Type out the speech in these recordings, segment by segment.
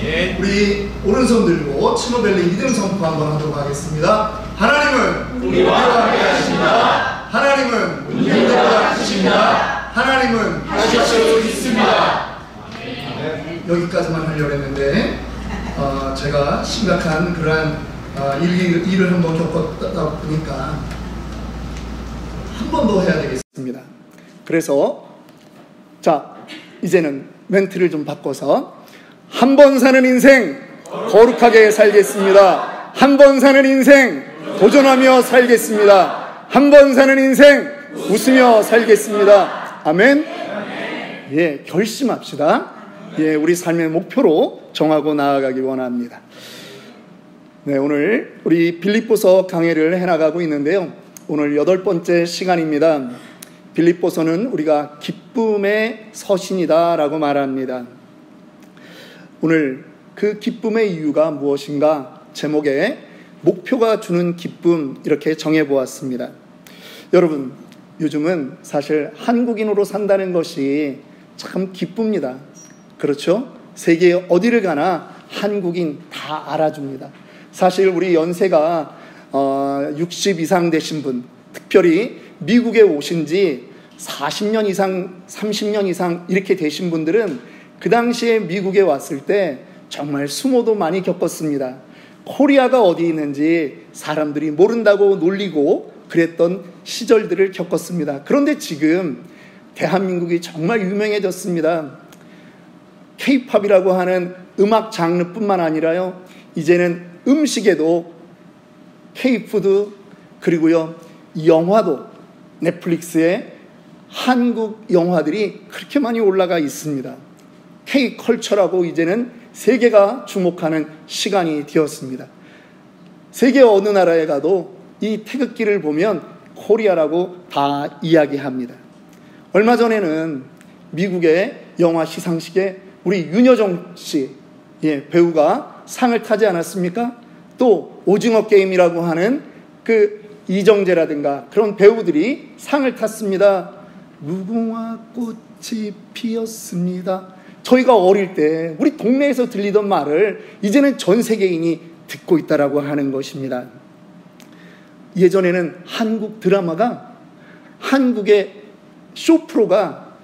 예. 우리 오른손 들고 치노벨리 믿음 선포 한번 하도록 하겠습니다. 하나님은 우리와 함께 하십니다. 하나님은 우리와 하십니다. 하나님은 하실 수 있습니다. 여기까지만 하려고 했는데 제가 심각한 그러한 일을 한번 겪었다 보니까 한 번 더 해야 되겠습니다. 그래서 자, 이제는 멘트를 좀 바꿔서 한 번 사는 인생 거룩하게 살겠습니다. 한 번 사는 인생 도전하며 살겠습니다. 한 번 사는 인생 웃으며 살겠습니다. 아멘. 예, 결심합시다. 예, 우리 삶의 목표로 정하고 나아가기 원합니다. 네, 오늘 우리 빌립보서 강해를 해나가고 있는데요. 오늘 8번째 시간입니다. 빌립보서는 우리가 기쁨의 서신이다 라고 말합니다. 오늘 그 기쁨의 이유가 무엇인가 제목에 목표가 주는 기쁨 이렇게 정해보았습니다. 여러분, 요즘은 사실 한국인으로 산다는 것이 참 기쁩니다. 그렇죠? 세계 어디를 가나 한국인 다 알아줍니다. 사실 우리 연세가 60 이상 되신 분, 특별히 미국에 오신 지 40년 이상, 30년 이상 이렇게 되신 분들은 그 당시에 미국에 왔을 때 정말 수모도 많이 겪었습니다. 코리아가 어디 있는지 사람들이 모른다고 놀리고 그랬던 시절들을 겪었습니다. 그런데 지금 대한민국이 정말 유명해졌습니다. K-팝이라고 하는 음악 장르뿐만 아니라요, 이제는 음식에도 K-푸드, 그리고요 영화도 넷플릭스에 한국 영화들이 그렇게 많이 올라가 있습니다. K-컬처라고 이제는 세계가 주목하는 시간이 되었습니다. 세계 어느 나라에 가도 이 태극기를 보면 코리아라고 다 이야기합니다. 얼마 전에는 미국의 영화 시상식에 우리 윤여정 씨, 배우가 상을 타지 않았습니까? 또 오징어 게임이라고 하는 그 이정재라든가 그런 배우들이 상을 탔습니다. 무궁화 꽃이 피었습니다. 저희가 어릴 때 우리 동네에서 들리던 말을 이제는 전 세계인이 듣고 있다라고 하는 것입니다. 예전에는 한국 드라마가, 한국의 쇼프로가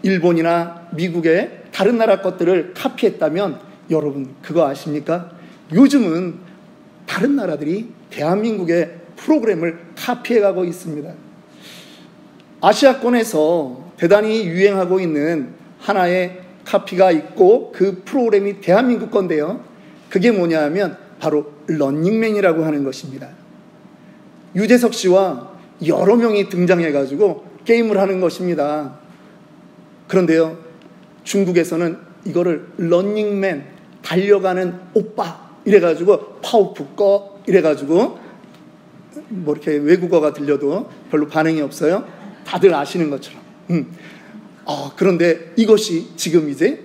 일본이나 미국의 다른 나라 것들을 카피했다면 여러분 그거 아십니까? 요즘은 다른 나라들이 대한민국의 프로그램을 카피해가고 있습니다. 아시아권에서 대단히 유행하고 있는 하나의 카피가 있고 그 프로그램이 대한민국 건데요. 그게 뭐냐 하면 바로 런닝맨이라고 하는 것입니다. 유재석 씨와 여러 명이 등장해가지고 게임을 하는 것입니다. 그런데요, 중국에서는 이거를 런닝맨, 달려가는 오빠 이래가지고 파워풀 꺼 이래가지고 뭐 이렇게 외국어가 들려도 별로 반응이 없어요. 다들 아시는 것처럼. 그런데 이것이 지금 이제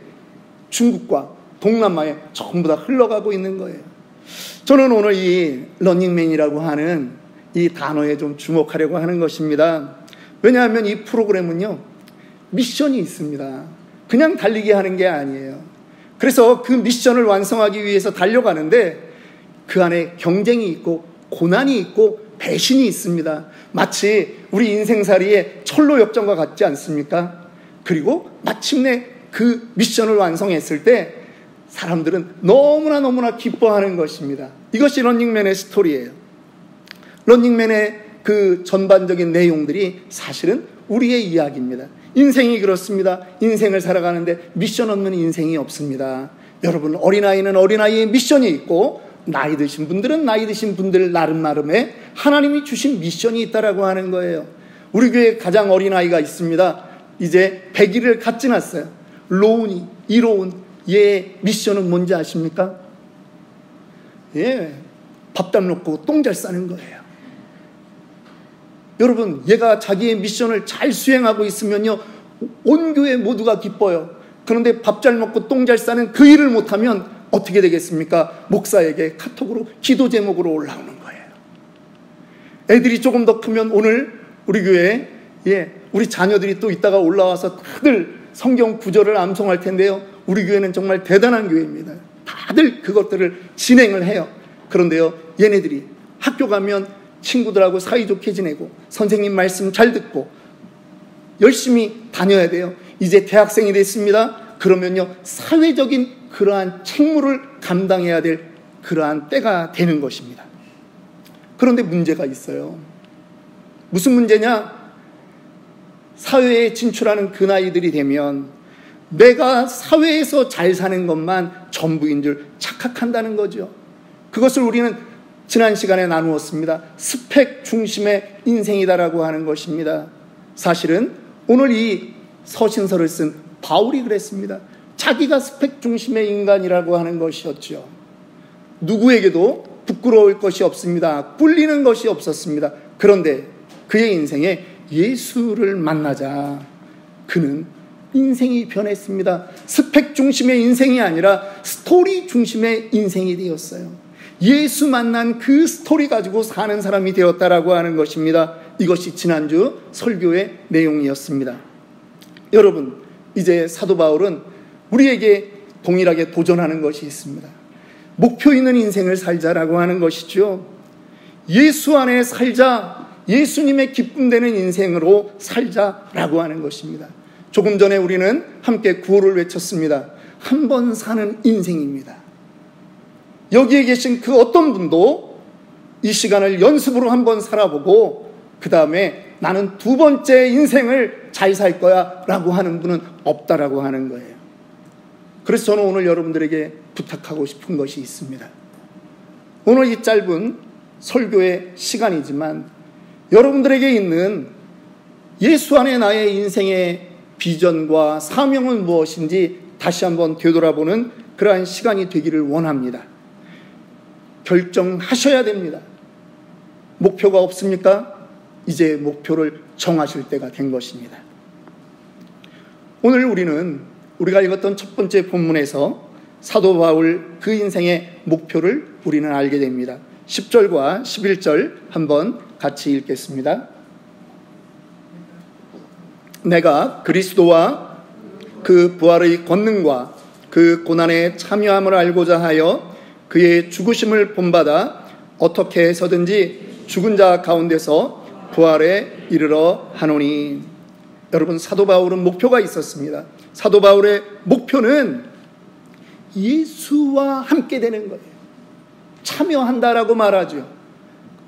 중국과 동남아에 전부 다 흘러가고 있는 거예요. 저는 오늘 이 런닝맨이라고 하는 이 단어에 좀 주목하려고 하는 것입니다. 왜냐하면 이 프로그램은요, 미션이 있습니다. 그냥 달리기 하는 게 아니에요. 그래서 그 미션을 완성하기 위해서 달려가는데 그 안에 경쟁이 있고 고난이 있고 배신이 있습니다. 마치 우리 인생살이의 철로 역전과 같지 않습니까? 그리고 마침내 그 미션을 완성했을 때 사람들은 너무나 기뻐하는 것입니다. 이것이 런닝맨의 스토리예요. 런닝맨의 그 전반적인 내용들이 사실은 우리의 이야기입니다. 인생이 그렇습니다. 인생을 살아가는데 미션 없는 인생이 없습니다. 여러분, 어린아이는 어린아이의 미션이 있고 나이 드신 분들은 나이 드신 분들 나름의 하나님이 주신 미션이 있다라고 하는 거예요. 우리 교회에 가장 어린아이가 있습니다. 이제 100일을 갓 지났어요. 로운이, 이로운 얘의 미션은 뭔지 아십니까? 밥담 놓고 똥 잘 싸는 거예요. 여러분, 얘가 자기의 미션을 잘 수행하고 있으면요, 온 교회 모두가 기뻐요. 그런데 밥 잘 먹고 똥 잘 싸는 그 일을 못하면 어떻게 되겠습니까? 목사에게 카톡으로 기도 제목으로 올라오는 거예요. 애들이 조금 더 크면 오늘 우리 교회에 우리 자녀들이 또 이따가 올라와서 다들 성경 구절을 암송할 텐데요. 우리 교회는 정말 대단한 교회입니다. 다 다들 그것들을 진행을 해요. 그런데요, 얘네들이 학교 가면 친구들하고 사이좋게 지내고 선생님 말씀 잘 듣고 열심히 다녀야 돼요. 이제 대학생이 됐습니다. 그러면요, 사회적인 그러한 책무를 감당해야 될 그러한 때가 되는 것입니다. 그런데 문제가 있어요. 무슨 문제냐? 사회에 진출하는 그 나이들이 되면 내가 사회에서 잘 사는 것만 전부인 줄 착각한다는 거죠. 그것을 우리는 지난 시간에 나누었습니다. 스펙 중심의 인생이다라고 하는 것입니다. 사실은 오늘 이 서신서를 쓴 바울이 그랬습니다. 자기가 스펙 중심의 인간이라고 하는 것이었죠. 누구에게도 부끄러울 것이 없습니다. 꿀리는 것이 없었습니다. 그런데 그의 인생에 예수를 만나자 그는 인생이 변했습니다. 스펙 중심의 인생이 아니라 스토리 중심의 인생이 되었어요. 예수 만난 그 스토리 가지고 사는 사람이 되었다라고 하는 것입니다. 이것이 지난주 설교의 내용이었습니다. 여러분, 이제 사도 바울은 우리에게 동일하게 도전하는 것이 있습니다. 목표 있는 인생을 살자라고 하는 것이죠. 예수 안에 살자, 예수님의 기쁨 되는 인생으로 살자라고 하는 것입니다. 조금 전에 우리는 함께 구호를 외쳤습니다. 한 번 사는 인생입니다. 여기에 계신 그 어떤 분도 이 시간을 연습으로 한번 살아보고 그 다음에 나는 두 번째 인생을 잘 살 거야 라고 하는 분은 없다라고 하는 거예요. 그래서 저는 오늘 여러분들에게 부탁하고 싶은 것이 있습니다. 오늘 이 짧은 설교의 시간이지만 여러분들에게 있는 예수 안에 나의 인생의 비전과 사명은 무엇인지 다시 한번 되돌아보는 그러한 시간이 되기를 원합니다. 결정하셔야 됩니다. 목표가 없습니까? 이제 목표를 정하실 때가 된 것입니다. 오늘 우리가 읽었던 첫 번째 본문에서 사도 바울 그 인생의 목표를 우리는 알게 됩니다. 10절과 11절 한번 같이 읽겠습니다. 내가 그리스도와 그 부활의 권능과 그 고난에 참여함을 알고자 하여 그의 죽으심을 본받아 어떻게 해서든지 죽은 자 가운데서 부활에 이르러 하노니. 여러분, 사도 바울은 목표가 있었습니다. 사도 바울의 목표는 예수와 함께 되는 거예요. 참여한다라고 말하죠.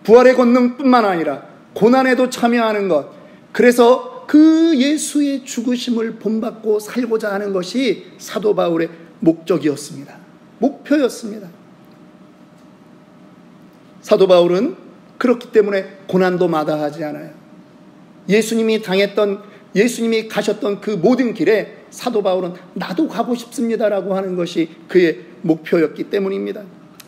부활의 권능뿐만 아니라 고난에도 참여하는 것. 그래서 그 예수의 죽으심을 본받고 살고자 하는 것이 사도 바울의 목적이었습니다. 목표였습니다. 사도 바울은 그렇기 때문에 고난도 마다하지 않아요. 예수님이 가셨던 그 모든 길에 사도 바울은 나도 가고 싶습니다라고 하는 것이 그의 목표였기 때문입니다.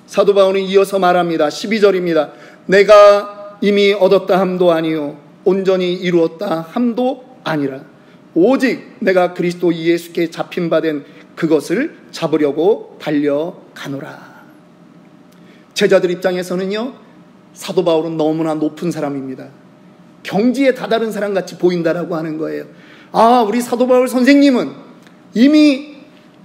사도 바울은 이어서 말합니다. 12절입니다. 내가 이미 얻었다 함도 아니요 온전히 이루었다 함도 아니라 오직 내가 그리스도 예수께 잡힌 바 된 그것을 잡으려고 달려가노라. 제자들 입장에서는요, 사도 바울은 너무나 높은 사람입니다. 경지에 다다른 사람같이 보인다라고 하는 거예요. 아, 우리 사도 바울 선생님은 이미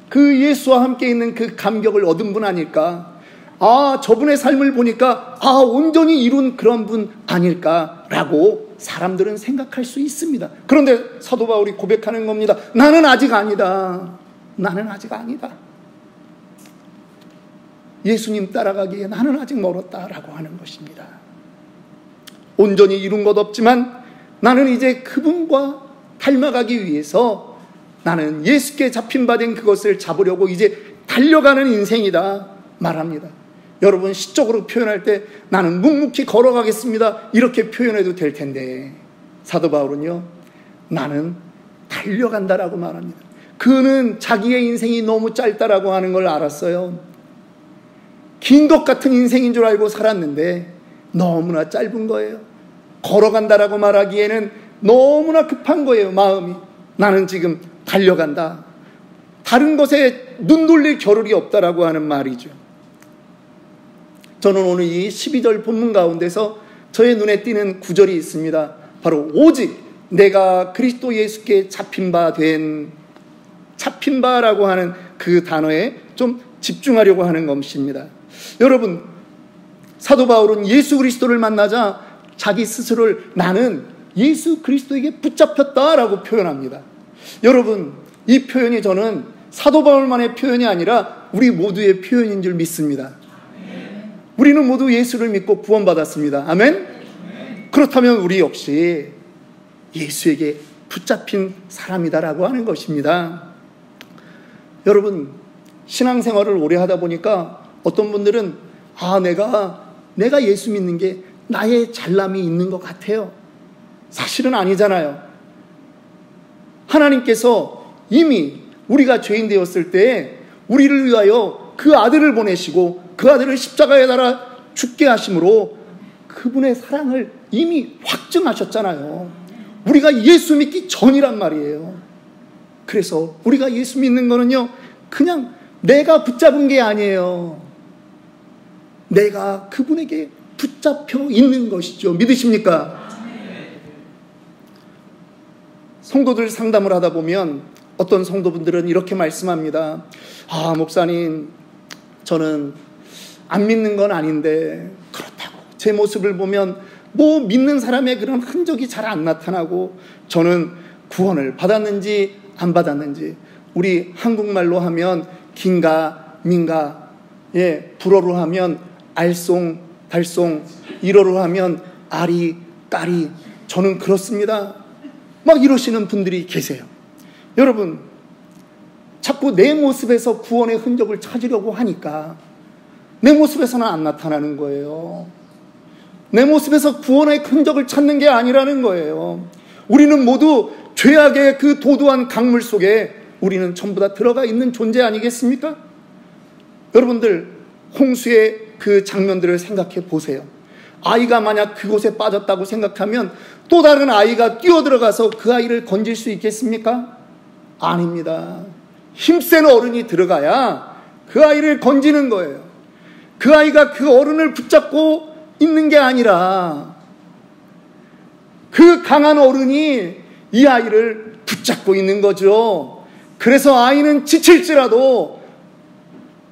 그 예수와 함께 있는 그 감격을 얻은 분 아닐까? 아, 저분의 삶을 보니까 온전히 이룬 그런 분 아닐까라고 사람들은 생각할 수 있습니다. 그런데 사도 바울이 고백하는 겁니다. 나는 아직 아니다. 나는 아직 아니다. 예수님 따라가기에 나는 아직 멀었다라고 하는 것입니다. 온전히 이룬 것 없지만 나는 이제 그분과 닮아가기 위해서 나는 예수께 잡힌 바 된 그것을 잡으려고 이제 달려가는 인생이다 말합니다. 여러분, 시적으로 표현할 때 나는 묵묵히 걸어가겠습니다 이렇게 표현해도 될 텐데 사도 바울은요, 나는 달려간다라고 말합니다. 그는 자기의 인생이 너무 짧다라고 하는 걸 알았어요. 긴 것 같은 인생인 줄 알고 살았는데 너무나 짧은 거예요. 걸어간다라고 말하기에는 너무나 급한 거예요. 마음이. 나는 지금 달려간다. 다른 것에 눈 돌릴 겨를이 없다라고 하는 말이죠. 저는 오늘 이 12절 본문 가운데서 저의 눈에 띄는 구절이 있습니다. 바로 오직 내가 그리스도 예수께 잡힌 바라고 하는 그 단어에 좀 집중하려고 하는 것입니다. 여러분, 사도 바울은 예수 그리스도를 만나자 자기 스스로를 나는 예수 그리스도에게 붙잡혔다라고 표현합니다. 여러분, 이 표현이 저는 사도 바울만의 표현이 아니라 우리 모두의 표현인 줄 믿습니다. 우리는 모두 예수를 믿고 구원받았습니다. 아멘? 그렇다면 우리 역시 예수에게 붙잡힌 사람이다라고 하는 것입니다. 여러분, 신앙생활을 오래 하다 보니까 어떤 분들은 내가 예수 믿는 게 나의 잘남이 있는 것 같아요. 사실은 아니잖아요. 하나님께서 이미 우리가 죄인 되었을 때 우리를 위하여 그 아들을 보내시고 그 아들을 십자가에 달아 죽게 하심으로 그분의 사랑을 이미 확증하셨잖아요. 우리가 예수 믿기 전이란 말이에요. 그래서 우리가 예수 믿는 거는요, 그냥 내가 붙잡은 게 아니에요. 내가 그분에게 붙잡혀 있는 것이죠. 믿으십니까? 성도들 상담을 하다 보면 어떤 성도분들은 이렇게 말씀합니다. 목사님, 저는 안 믿는 건 아닌데 그렇다고 제 모습을 보면 믿는 사람의 그런 흔적이 잘 안 나타나고 저는 구원을 받았는지 안 받았는지, 우리 한국말로 하면 긴가 민가, 불어로 하면 알쏭 달쏭, 일어로 하면 아리 까리, 저는 그렇습니다. 막 이러시는 분들이 계세요. 여러분, 자꾸 내 모습에서 구원의 흔적을 찾으려고 하니까 내 모습에서는 안 나타나는 거예요. 내 모습에서 구원의 흔적을 찾는 게 아니라는 거예요. 우리는 모두 죄악의 그 도도한 강물 속에 우리는 전부 다 들어가 있는 존재 아니겠습니까? 여러분들, 홍수의 그 장면들을 생각해 보세요. 아이가 만약 그곳에 빠졌다고 생각하면 또 다른 아이가 뛰어들어가서 그 아이를 건질 수 있겠습니까? 아닙니다. 힘센 어른이 들어가야 그 아이를 건지는 거예요. 그 아이가 그 어른을 붙잡고 있는 게 아니라 그 강한 어른이 이 아이를 붙잡고 있는 거죠. 그래서 아이는 지칠지라도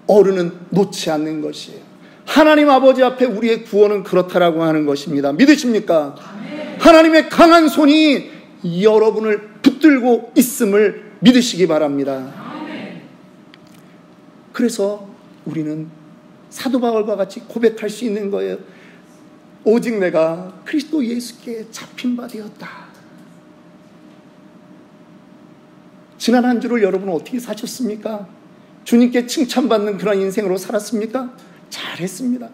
어른은 놓지 않는 것이에요. 하나님 아버지 앞에 우리의 구원은 그렇다라고 하는 것입니다. 믿으십니까? 하나님의 강한 손이 여러분을 붙들고 있음을 믿으시기 바랍니다. 그래서 우리는 사도 바울과 같이 고백할 수 있는 거예요. 오직 내가 그리스도 예수께 잡힌 바 되었다. 지난 한 주를 여러분은 어떻게 사셨습니까? 주님께 칭찬받는 그런 인생으로 살았습니까? 잘했습니다.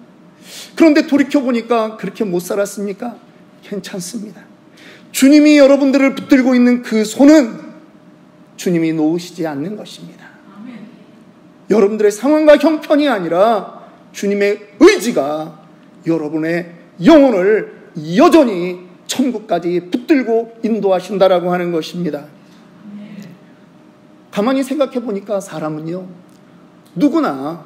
그런데 돌이켜보니까 그렇게 못 살았습니까? 괜찮습니다. 주님이 여러분들을 붙들고 있는 그 손은 주님이 놓으시지 않는 것입니다. 여러분들의 상황과 형편이 아니라 주님의 의지가 여러분의 영혼을 여전히 천국까지 붙들고 인도하신다라고 하는 것입니다. 가만히 생각해 보니까 사람은요, 누구나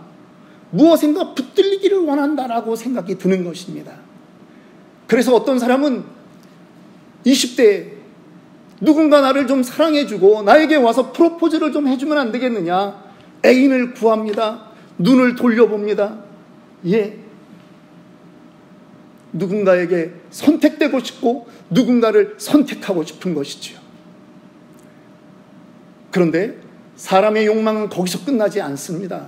무엇인가 붙들리기를 원한다라고 생각이 드는 것입니다. 그래서 어떤 사람은 20대에 누군가 나를 좀 사랑해주고 나에게 와서 프로포즈를 좀 해주면 안 되겠느냐, 애인을 구합니다. 눈을 돌려봅니다. 누군가에게 선택되고 싶고 누군가를 선택하고 싶은 것이지요. 그런데 사람의 욕망은 거기서 끝나지 않습니다.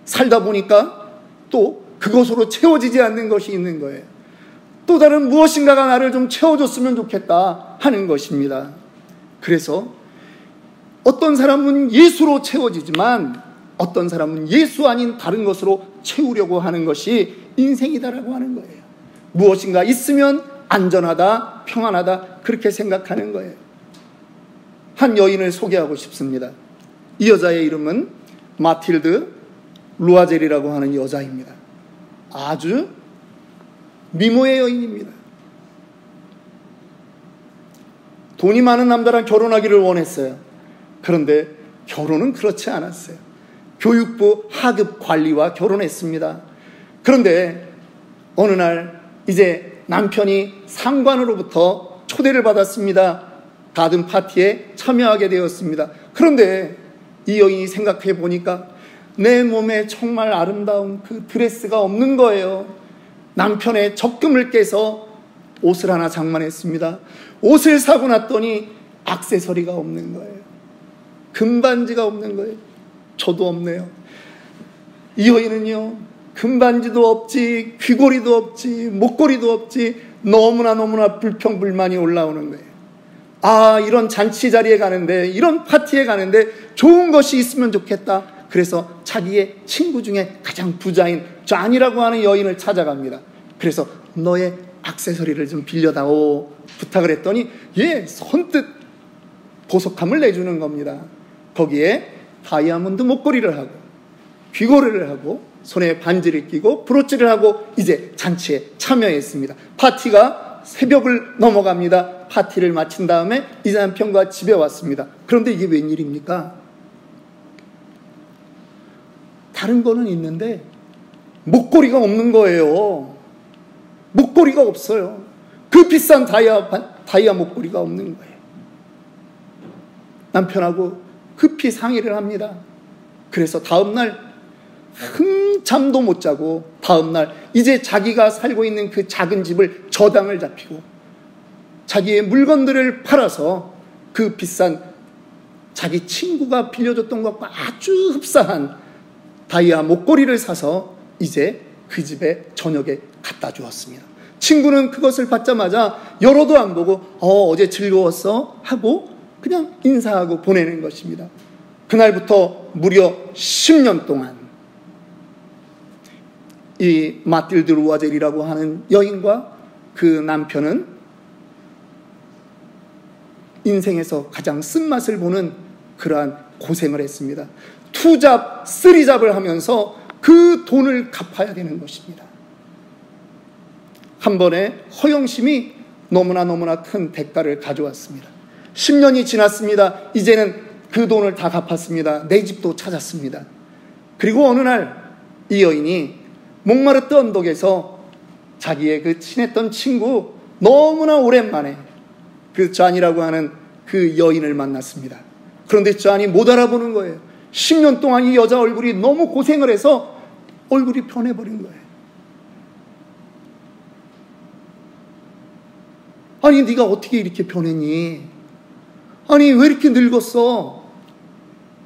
살다 보니까 또 그것으로 채워지지 않는 것이 있는 거예요. 또 다른 무엇인가가 나를 좀 채워줬으면 좋겠다 하는 것입니다. 그래서 어떤 사람은 예수로 채워지지만 어떤 사람은 예수 아닌 다른 것으로 채우려고 하는 것이 인생이다라고 하는 거예요. 무엇인가 있으면 안전하다, 평안하다, 그렇게 생각하는 거예요. 한 여인을 소개하고 싶습니다. 이 여자의 이름은 마틸드 루아젤이라고 하는 여자입니다. 아주 미모의 여인입니다. 돈이 많은 남자랑 결혼하기를 원했어요. 그런데 결혼은 그렇지 않았어요. 교육부 하급 관리와 결혼했습니다. 그런데 어느 날 이제 남편이 상관으로부터 초대를 받았습니다. 가든 파티에 참여하게 되었습니다. 그런데 이 여인이 생각해 보니까 내 몸에 정말 아름다운 그 드레스가 없는 거예요. 남편의 적금을 깨서 옷을 하나 장만했습니다. 옷을 사고 났더니 액세서리가 없는 거예요. 금반지가 없는 거예요. 저도 없네요. 이 여인은요, 금반지도 없지, 귀걸이도 없지, 목걸이도 없지, 너무나 불평불만이 올라오는 거예요. 아, 이런 잔치 자리에 가는데, 이런 파티에 가는데 좋은 것이 있으면 좋겠다. 그래서 자기의 친구 중에 가장 부자인 쟈니라고 하는 여인을 찾아갑니다. 그래서 너의 액세서리를 좀 빌려다오 부탁을 했더니 선뜻 보석함을 내주는 겁니다. 거기에 다이아몬드 목걸이를 하고 귀걸이를 하고 손에 반지를 끼고 브로치를 하고 이제 잔치에 참여했습니다. 파티가 새벽을 넘어갑니다. 파티를 마친 다음에 이 남편과 집에 왔습니다. 그런데 이게 웬일입니까? 다른 거는 있는데 목걸이가 없는 거예요. 목걸이가 없어요. 그 비싼 다이아 목걸이가 없는 거예요. 남편하고 급히 상의를 합니다. 그래서 다음날 잠도 못 자고 다음날 이제 자기가 살고 있는 그 작은 집을 저당을 잡히고 자기의 물건들을 팔아서 그 비싼 자기 친구가 빌려줬던 것과 아주 흡사한 다이아 목걸이를 사서 이제 그 집에 저녁에 갖다 주었습니다. 친구는 그것을 받자마자 열어도 안 보고 어제 즐거웠어? 하고 그냥 인사하고 보내는 것입니다. 그날부터 무려 10년 동안 이 마틸드 루아젤이라고 하는 여인과 그 남편은 인생에서 가장 쓴맛을 보는 그러한 고생을 했습니다. 투잡, 쓰리잡을 하면서 그 돈을 갚아야 되는 것입니다. 한 번의 허영심이 너무나 큰 대가를 가져왔습니다. 10년이 지났습니다. 이제는 그 돈을 다 갚았습니다. 내 집도 찾았습니다. 그리고 어느 날 이 여인이 몽마르트 언덕에서 자기의 그 친했던 친구 너무나 오랜만에 그 쟈니라고 하는 그 여인을 만났습니다. 그런데 쟈니 못 알아보는 거예요. 10년 동안 이 여자 얼굴이 너무 고생을 해서 얼굴이 변해버린 거예요. 아니 네가 어떻게 이렇게 변했니? 아니 왜 이렇게 늙었어?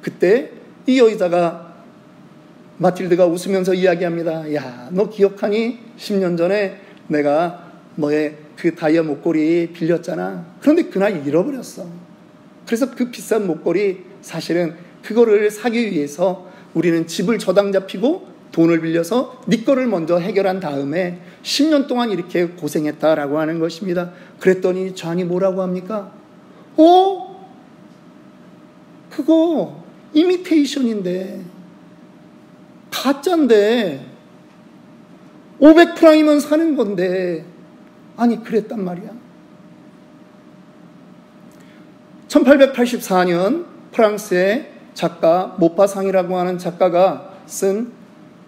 그때 이 여자가 마틸드가 웃으면서 이야기합니다. 야, 너 기억하니? 10년 전에 내가 너의 그 다이아 목걸이 빌렸잖아. 그런데 그날 잃어버렸어. 그래서 그 비싼 목걸이 사실은 그거를 사기 위해서 우리는 집을 저당 잡히고 돈을 빌려서 네 거를 먼저 해결한 다음에 10년 동안 이렇게 고생했다라고 하는 것입니다. 그랬더니 쟈니 뭐라고 합니까? 그거 이미테이션인데 가짜인데 500프랑이면 사는 건데 아니 그랬단 말이야. 1884년 프랑스의 작가 모파상이라고 하는 작가가 쓴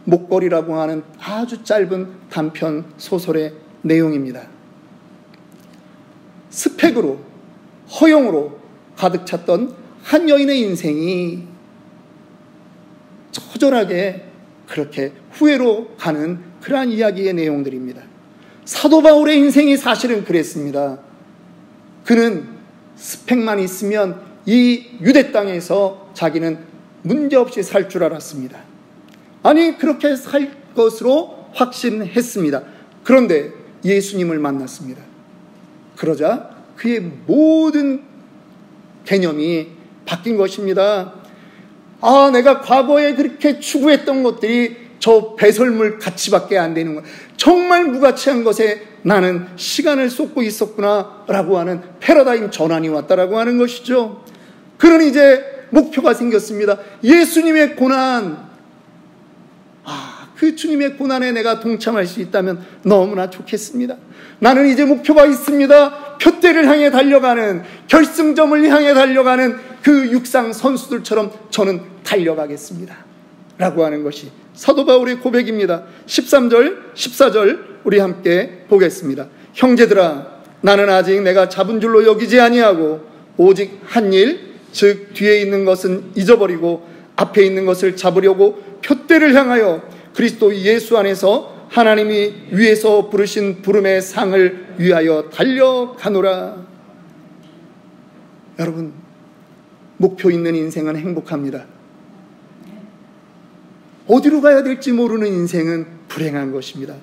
목걸이라고 하는 아주 짧은 단편 소설의 내용입니다. 스펙으로 허용으로 가득 찼던 한 여인의 인생이 처절하게 그렇게 후회로 가는 그러한 이야기의 내용들입니다. 사도 바울의 인생이 사실은 그랬습니다. 그는 스펙만 있으면 이 유대 땅에서 자기는 문제없이 살 줄 알았습니다. 아니 그렇게 살 것으로 확신했습니다. 그런데 예수님을 만났습니다. 그러자 그의 모든 개념이 바뀐 것입니다. 아, 내가 과거에 그렇게 추구했던 것들이 저 배설물 가치밖에 안 되는 거야. 정말 무가치한 것에 나는 시간을 쏟고 있었구나 라고 하는 패러다임 전환이 왔다라고 하는 것이죠. 그는 이제 목표가 생겼습니다. 예수님의 고난, 그 주님의 고난에 내가 동참할 수 있다면 너무나 좋겠습니다. 나는 이제 목표가 있습니다. 표대를 향해 달려가는, 결승점을 향해 달려가는 그 육상 선수들처럼 저는 달려가겠습니다 라고 하는 것이 사도 바울의 고백입니다. 13절 14절 우리 함께 보겠습니다. 형제들아, 나는 아직 내가 잡은 줄로 여기지 아니하고 오직 한 일, 즉 뒤에 있는 것은 잊어버리고 앞에 있는 것을 잡으려고 표대를 향하여 그리스도 예수 안에서 하나님이 위에서 부르신 부름의 상을 위하여 달려가노라. 여러분, 목표 있는 인생은 행복합니다. 어디로 가야 될지 모르는 인생은 불행한 것입니다.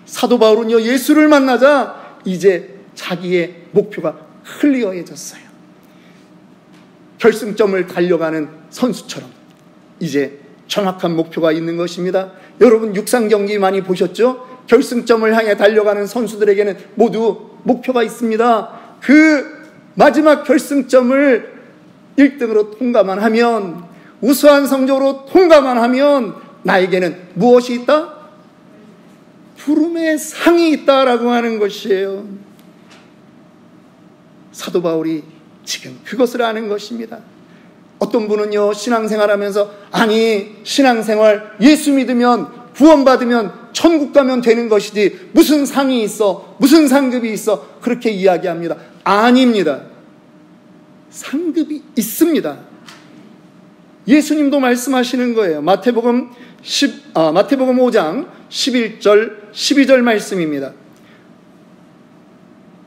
사도 바울은요, 예수를 만나자 이제 자기의 목표가 클리어해졌어요. 결승점을 달려가는 선수처럼 이제 정확한 목표가 있는 것입니다. 여러분, 육상 경기 많이 보셨죠? 결승점을 향해 달려가는 선수들에게는 모두 목표가 있습니다. 그 마지막 결승점을 1등으로 통과만 하면, 우수한 성적으로 통과만 하면 나에게는 무엇이 있다? 부름의 상이 있다라고 하는 것이에요. 사도 바울이 지금 그것을 아는 것입니다. 어떤 분은요, 신앙생활하면서 아니, 신앙생활 예수 믿으면 구원받으면 천국 가면 되는 것이지 무슨 상이 있어, 무슨 상급이 있어, 그렇게 이야기합니다. 아닙니다. 상급이 있습니다. 예수님도 말씀하시는 거예요. 마태복음 5장 11절 12절 말씀입니다.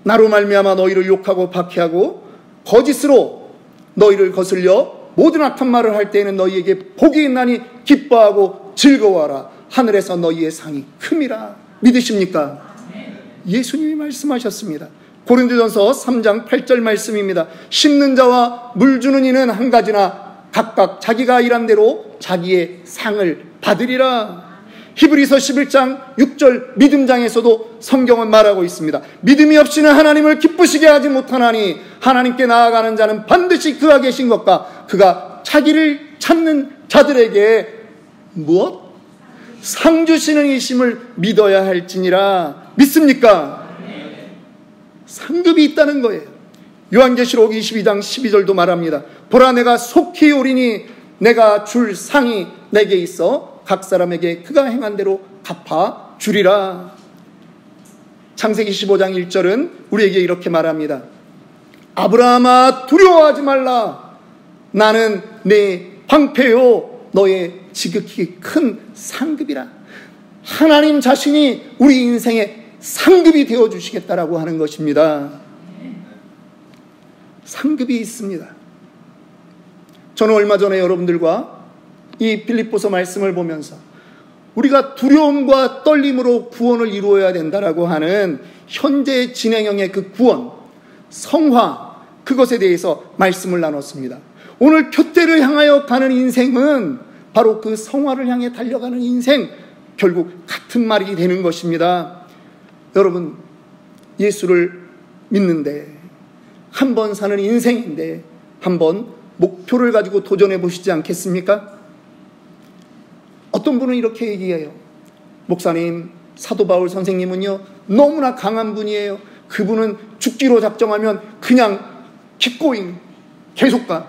나로 말미암아 너희를 욕하고 박해하고 거짓으로 너희를 거슬려 모든 악한 말을 할 때에는 너희에게 복이 있나니 기뻐하고 즐거워하라. 하늘에서 너희의 상이 큼이라. 믿으십니까? 예수님이 말씀하셨습니다. 고린도전서 3장 8절 말씀입니다. 심는 자와 물 주는 이는 한 가지나 각각 자기가 일한 대로 자기의 상을 받으리라. 히브리서 11장 6절 믿음장에서도 성경은 말하고 있습니다. 믿음이 없이는 하나님을 기쁘시게 하지 못하나니 하나님께 나아가는 자는 반드시 그가 계신 것과 그가 자기를 찾는 자들에게 무엇? 상 주시는 이심을 믿어야 할지니라. 믿습니까? 상급이 있다는 거예요. 요한계시록 22장 12절도 말합니다. 보라, 내가 속히 오리니 내가 줄 상이 내게 있어 각 사람에게 그가 행한 대로 갚아 주리라. 창세기 15장 1절은 우리에게 이렇게 말합니다. 아브라함아, 두려워하지 말라. 나는 내 방패요 너의 지극히 큰 상급이라. 하나님 자신이 우리 인생의 상급이 되어주시겠다라고 하는 것입니다. 상급이 있습니다. 저는 얼마 전에 여러분들과 이 빌립보서 말씀을 보면서 우리가 두려움과 떨림으로 구원을 이루어야 된다라고 하는 현재 진행형의 그 구원, 성화, 그것에 대해서 말씀을 나눴습니다. 오늘 표대를 향하여 가는 인생은 바로 그 성화를 향해 달려가는 인생, 결국 같은 말이 되는 것입니다. 여러분, 예수를 믿는데 한 번 사는 인생인데 한번 목표를 가지고 도전해 보시지 않겠습니까? 어떤 분은 이렇게 얘기해요. 목사님, 사도 바울 선생님은요 너무나 강한 분이에요. 그분은 죽기로 작정하면 그냥 킥고잉 계속 가.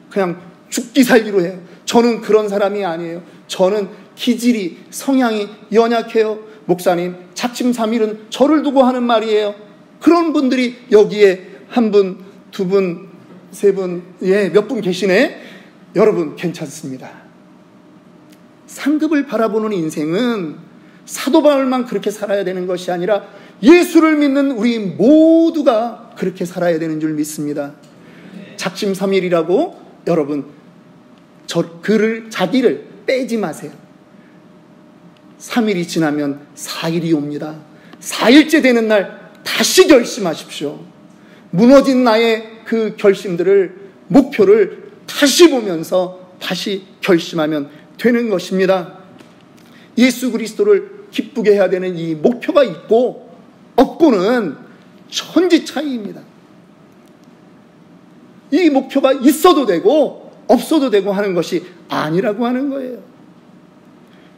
그냥 죽기 살기로 해요. 저는 그런 사람이 아니에요. 저는 기질이, 성향이 연약해요. 목사님, 작심삼일은 저를 두고 하는 말이에요. 그런 분들이 여기에 한 분, 두 분, 세 분, 몇 분 계시네. 여러분, 괜찮습니다. 상급을 바라보는 인생은 사도 바울만 그렇게 살아야 되는 것이 아니라 예수를 믿는 우리 모두가 그렇게 살아야 되는 줄 믿습니다. 작심삼일이라고 여러분 자기를 빼지 마세요. 3일이 지나면 4일이 옵니다. 4일째 되는 날 다시 결심하십시오. 무너진 나의 그 결심들을, 목표를 다시 보면서 다시 결심하면 되는 것입니다. 예수 그리스도를 기쁘게 해야 되는 이 목표가 있고 없고는 천지 차이입니다. 이 목표가 있어도 되고 없어도 되고 하는 것이 아니라고 하는 거예요.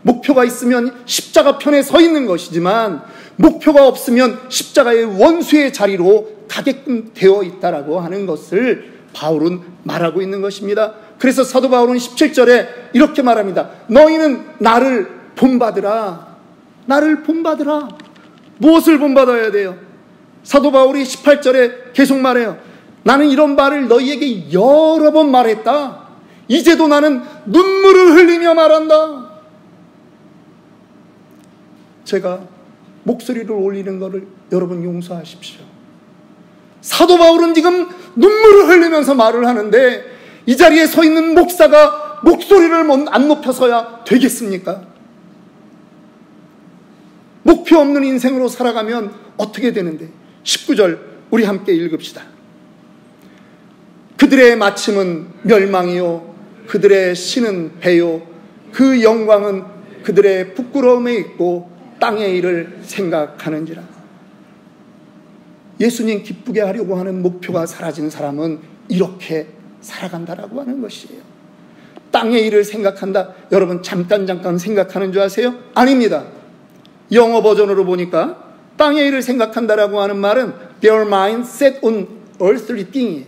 목표가 있으면 십자가 편에 서 있는 것이지만 목표가 없으면 십자가의 원수의 자리로 가게끔 되어 있다라고 하는 것을 바울은 말하고 있는 것입니다. 그래서 사도 바울은 17절에 이렇게 말합니다. 너희는 나를 본받으라. 나를 본받으라. 무엇을 본받아야 돼요? 사도 바울이 18절에 계속 말해요. 나는 이런 말을 너희에게 여러 번 말했다. 이제도 나는 눈물을 흘리며 말한다. 제가 목소리를 올리는 것을 여러분 용서하십시오. 사도 바울은 지금 눈물을 흘리면서 말을 하는데 이 자리에 서 있는 목사가 목소리를 안 높여서야 되겠습니까? 목표 없는 인생으로 살아가면 어떻게 되는데? 19절 우리 함께 읽읍시다. 그들의 마침은 멸망이요 그들의 신은 배요 그 영광은 그들의 부끄러움에 있고 땅의 일을 생각하는지라. 예수님 기쁘게 하려고 하는 목표가 사라진 사람은 이렇게 살아간다라고 하는 것이에요. 땅의 일을 생각한다. 여러분 잠깐 생각하는 줄 아세요? 아닙니다. 영어 버전으로 보니까 땅의 일을 생각한다라고 하는 말은 their mind set on earthly thing이에요.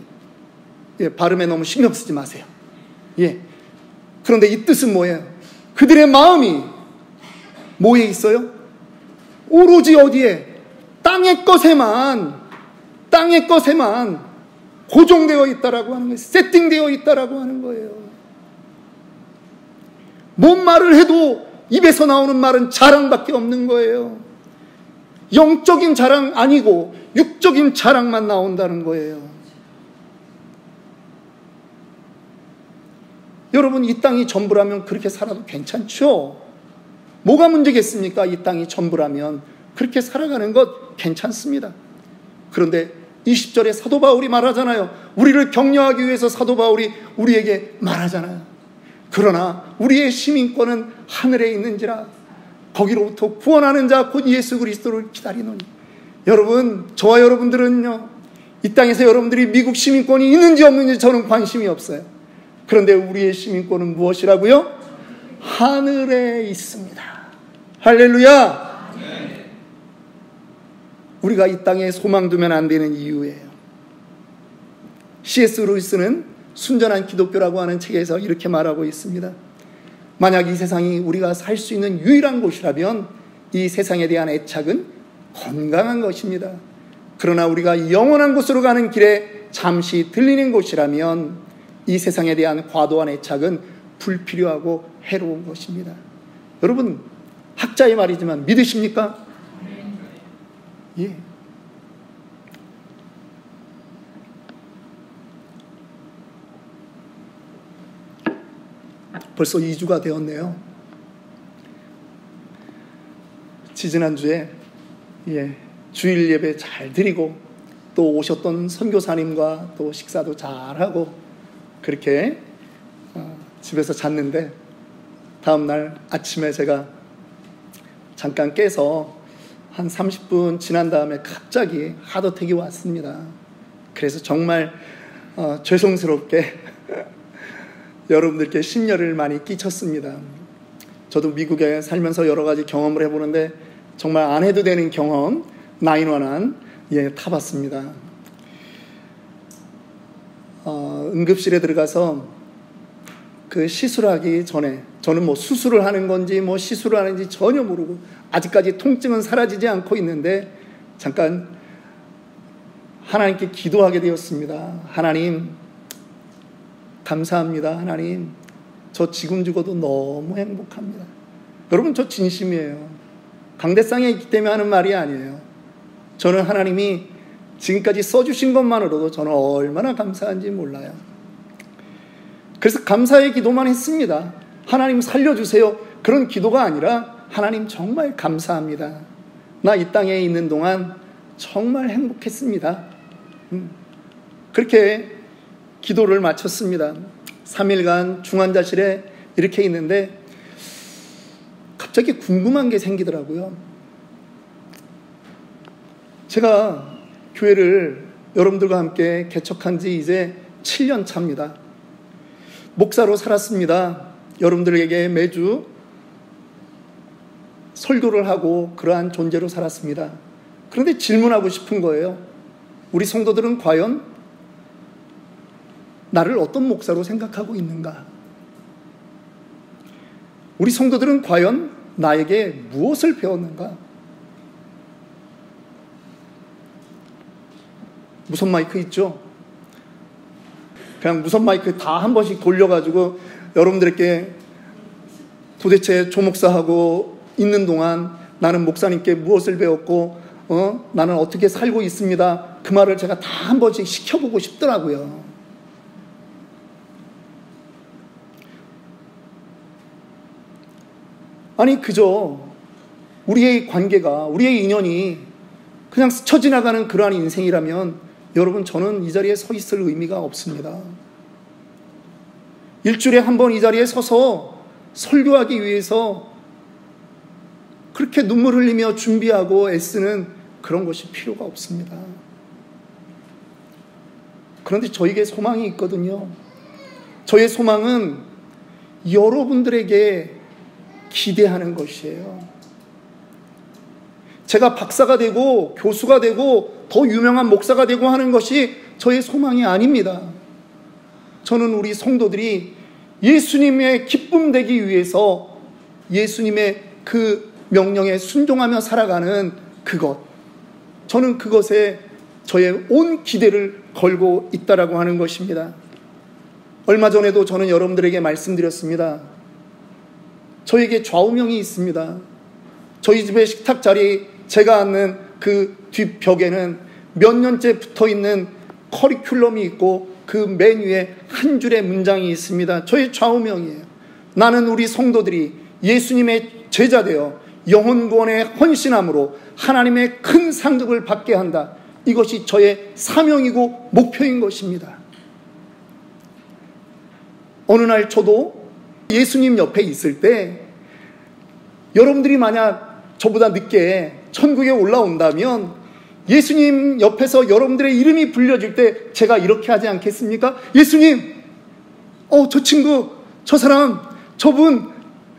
예, 발음에 너무 신경 쓰지 마세요. 예. 그런데 이 뜻은 뭐예요? 그들의 마음이 뭐에 있어요? 오로지 어디에? 땅의 것에만 고정되어 있다라고 하는 거예요. 세팅되어 있다라고 하는 거예요. 뭔 말을 해도 입에서 나오는 말은 자랑밖에 없는 거예요. 영적인 자랑 아니고 육적인 자랑만 나온다는 거예요. 여러분 이 땅이 전부라면 그렇게 살아도 괜찮죠? 뭐가 문제겠습니까? 이 땅이 전부라면 그렇게 살아가는 것 괜찮습니다. 그런데 20절에 사도 바울이 말하잖아요. 우리를 격려하기 위해서 사도 바울이 우리에게 말하잖아요. 그러나 우리의 시민권은 하늘에 있는지라 거기로부터 구원하는 자 곧 예수 그리스도를 기다리노니. 여러분 저와 여러분들은요 이 땅에서 여러분들이 미국 시민권이 있는지 없는지 저는 관심이 없어요. 그런데 우리의 시민권은 무엇이라고요? 하늘에 있습니다. 할렐루야. 우리가 이 땅에 소망 두면 안 되는 이유예요. C.S. 루이스는 순전한 기독교라고 하는 책에서 이렇게 말하고 있습니다. 만약 이 세상이 우리가 살 수 있는 유일한 곳이라면 이 세상에 대한 애착은 건강한 것입니다. 그러나 우리가 영원한 곳으로 가는 길에 잠시 들리는 곳이라면 이 세상에 대한 과도한 애착은 불필요하고 해로운 것입니다. 여러분 학자의 말이지만 믿으십니까? 예. 벌써 2주가 되었네요. 지지난주에 주일 예배 잘 드리고 또 오셨던 선교사님과 또 식사도 잘하고 그렇게 집에서 잤는데 다음날 아침에 제가 잠깐 깨서 한 30분 지난 다음에 갑자기 하드어택이 왔습니다. 그래서 정말 죄송스럽게 여러분들께 심려를 많이 끼쳤습니다. 저도 미국에 살면서 여러 가지 경험을 해보는데 정말 안 해도 되는 경험 911 타봤습니다. 응급실에 들어가서 그 시술하기 전에 저는 뭐 수술을 하는 건지 뭐 시술을 하는지 전혀 모르고 아직까지 통증은 사라지지 않고 있는데 잠깐 하나님께 기도하게 되었습니다. 하나님 감사합니다. 하나님 저 지금 죽어도 너무 행복합니다. 여러분 저 진심이에요. 강대상에 있기 때문에 하는 말이 아니에요. 저는 하나님이 지금까지 써주신 것만으로도 저는 얼마나 감사한지 몰라요. 그래서 감사의 기도만 했습니다. 하나님 살려주세요. 그런 기도가 아니라 하나님 정말 감사합니다. 나 이 땅에 있는 동안 정말 행복했습니다. 그렇게 기도를 마쳤습니다. 3일간 중환자실에 이렇게 있는데 갑자기 궁금한 게 생기더라고요. 제가 교회를 여러분들과 함께 개척한 지 이제 7년 차입니다. 목사로 살았습니다. 여러분들에게 매주 설교를 하고 그러한 존재로 살았습니다. 그런데 질문하고 싶은 거예요. 우리 성도들은 과연 나를 어떤 목사로 생각하고 있는가? 우리 성도들은 과연 나에게 무엇을 배웠는가? 무선 마이크 있죠? 그냥 무선 마이크 다 한 번씩 돌려가지고 여러분들께 도대체 조 목사하고 있는 동안 나는 목사님께 무엇을 배웠고 나는 어떻게 살고 있습니다. 그 말을 제가 다 한 번씩 시켜보고 싶더라고요. 아니 그저 우리의 관계가, 우리의 인연이 그냥 스쳐 지나가는 그러한 인생이라면 여러분, 저는 이 자리에 서 있을 의미가 없습니다. 일주일에 한 번 이 자리에 서서 설교하기 위해서 그렇게 눈물 흘리며 준비하고 애쓰는 그런 것이 필요가 없습니다. 그런데 저에게 소망이 있거든요. 저의 소망은 여러분들에게 기대하는 것이에요. 제가 박사가 되고 교수가 되고 더 유명한 목사가 되고 하는 것이 저의 소망이 아닙니다. 저는 우리 성도들이 예수님의 기쁨 되기 위해서 예수님의 그 명령에 순종하며 살아가는 그것, 저는 그것에 저의 온 기대를 걸고 있다라고 하는 것입니다. 얼마 전에도 저는 여러분들에게 말씀드렸습니다. 저에게 좌우명이 있습니다. 저희 집의 식탁 자리 제가 앉는 그 뒷벽에는 몇 년째 붙어있는 커리큘럼이 있고 그 맨 위에 한 줄의 문장이 있습니다. 저의 좌우명이에요. 나는 우리 성도들이 예수님의 제자 되어 영혼구원에 헌신함으로 하나님의 큰 상급을 받게 한다. 이것이 저의 사명이고 목표인 것입니다. 어느 날 저도 예수님 옆에 있을 때 여러분들이 만약 저보다 늦게 천국에 올라온다면 예수님 옆에서 여러분들의 이름이 불려질 때 제가 이렇게 하지 않겠습니까? 예수님, 저 친구, 저 사람, 저분,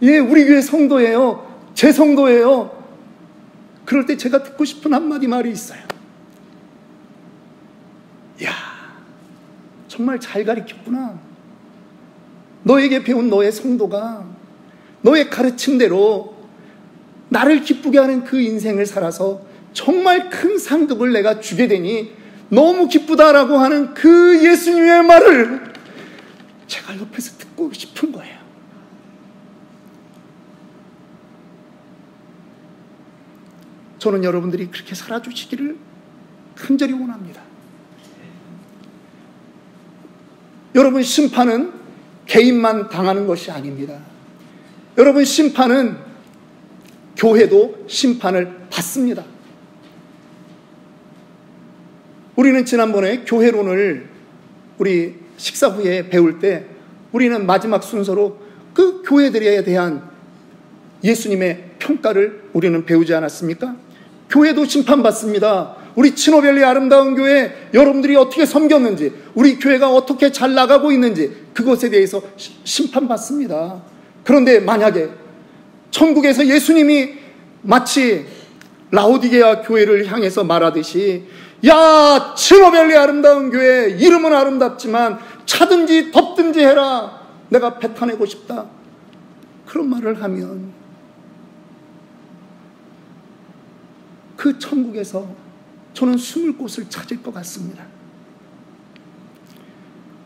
예, 우리 교회 성도예요. 제 성도예요. 그럴 때 제가 듣고 싶은 한마디 말이 있어요. 이야, 정말 잘 가르쳤구나. 너에게 배운 너의 성도가 너의 가르침대로 나를 기쁘게 하는 그 인생을 살아서 정말 큰 상급을 내가 주게 되니 너무 기쁘다라고 하는 그 예수님의 말을 제가 옆에서 듣고 싶은 거예요. 저는 여러분들이 그렇게 살아주시기를 간절히 원합니다. 여러분, 심판은 개인만 당하는 것이 아닙니다. 여러분, 심판은 교회도 심판을 받습니다. 우리는 지난번에 교회론을 우리 식사 후에 배울 때 우리는 마지막 순서로 그 교회들에 대한 예수님의 평가를 우리는 배우지 않았습니까? 교회도 심판받습니다. 우리 치노밸리 아름다운 교회 여러분들이 어떻게 섬겼는지, 우리 교회가 어떻게 잘 나가고 있는지 그것에 대해서 심판받습니다. 그런데 만약에 천국에서 예수님이 마치 라오디게아 교회를 향해서 말하듯이, 야, 치노밸리 아름다운 교회, 이름은 아름답지만 차든지 덥든지 해라, 내가 뱉어내고 싶다, 그런 말을 하면 그 천국에서 저는 숨을 곳을 찾을 것 같습니다.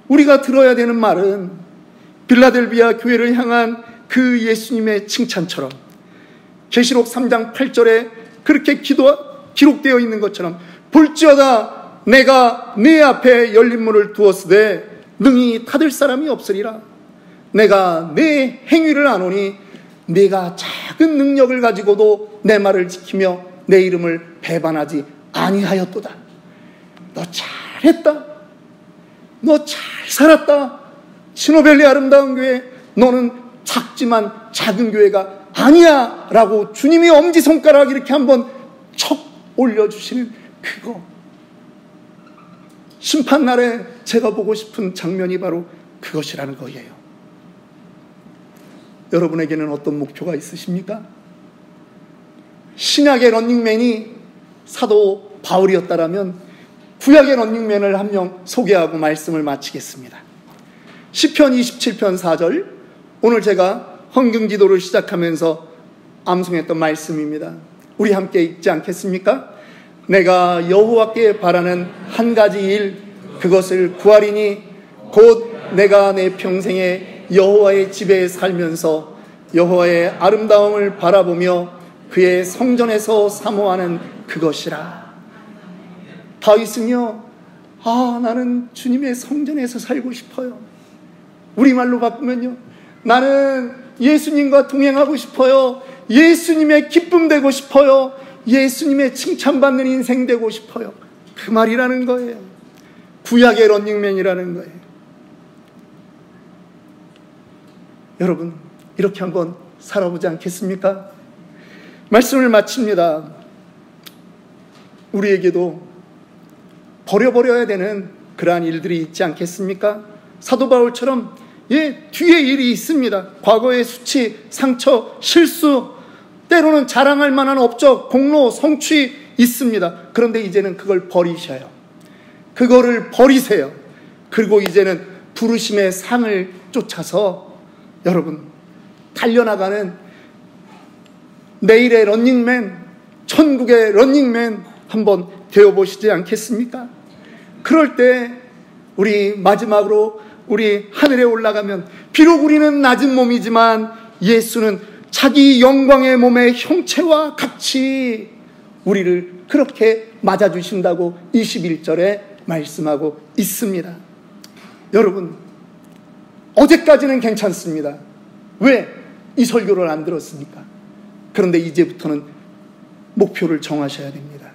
우리가 들어야 되는 말은 빌라델비아 교회를 향한 그 예수님의 칭찬처럼 계시록 3장 8절에 그렇게 기록되어 있는 것처럼, 볼지어다 내가 네 앞에 열린 문을 두었으되 능히 닫을 사람이 없으리라. 내가 네 행위를 아노니 네가 작은 능력을 가지고도 내 말을 지키며 내 이름을 배반하지 아니하였도다. 너 잘했다. 너 잘 살았다. 치노밸리 아름다운 교회, 너는 작지만 작은 교회가 아니야 라고 주님이 엄지손가락 이렇게 한번 척 올려주시는 그거, 심판날에 제가 보고 싶은 장면이 바로 그것이라는 거예요. 여러분에게는 어떤 목표가 있으십니까? 신약의 런닝맨이 사도 바울이었다라면 구약의 런닝맨을 한 명 소개하고 말씀을 마치겠습니다. 시편 27편 4절, 오늘 제가 헌금기도를 시작하면서 암송했던 말씀입니다. 우리 함께 읽지 않겠습니까? 내가 여호와께 바라는 한 가지 일, 그것을 구하리니 곧 내가 내 평생에 여호와의 집에 살면서 여호와의 아름다움을 바라보며 그의 성전에서 사모하는 그것이라. 다윗은요, 나는 주님의 성전에서 살고 싶어요. 우리말로 바꾸면요, 나는 예수님과 동행하고 싶어요. 예수님의 기쁨 되고 싶어요. 예수님의 칭찬받는 인생 되고 싶어요. 그 말이라는 거예요. 구약의 런닝맨이라는 거예요. 여러분, 이렇게 한번 살아보지 않겠습니까? 말씀을 마칩니다. 우리에게도 버려버려야 되는 그러한 일들이 있지 않겠습니까? 사도 바울처럼 뒤에 일이 있습니다. 과거의 수치, 상처, 실수, 때로는 자랑할 만한 업적, 공로, 성취 있습니다. 그런데 이제는 그걸 버리셔요. 그거를 버리세요. 그리고 이제는 부르심의 상을 쫓아서 여러분 달려나가는 내일의 런닝맨, 천국의 런닝맨 한번 되어보시지 않겠습니까? 그럴 때 우리 마지막으로 우리 하늘에 올라가면 비록 우리는 낮은 몸이지만 예수는 자기 영광의 몸의 형체와 같이 우리를 그렇게 맞아주신다고 21절에 말씀하고 있습니다. 여러분, 어제까지는 괜찮습니다. 왜? 이 설교를 안 들었습니까? 그런데 이제부터는 목표를 정하셔야 됩니다.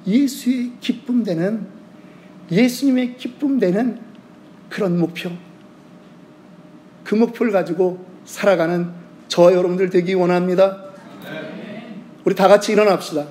예수의 기쁨 되는, 예수님의 기쁨 되는 그런 목표, 그 목표를 가지고 살아가는 저와 여러분들 되기 원합니다. 우리 다 같이 일어납시다.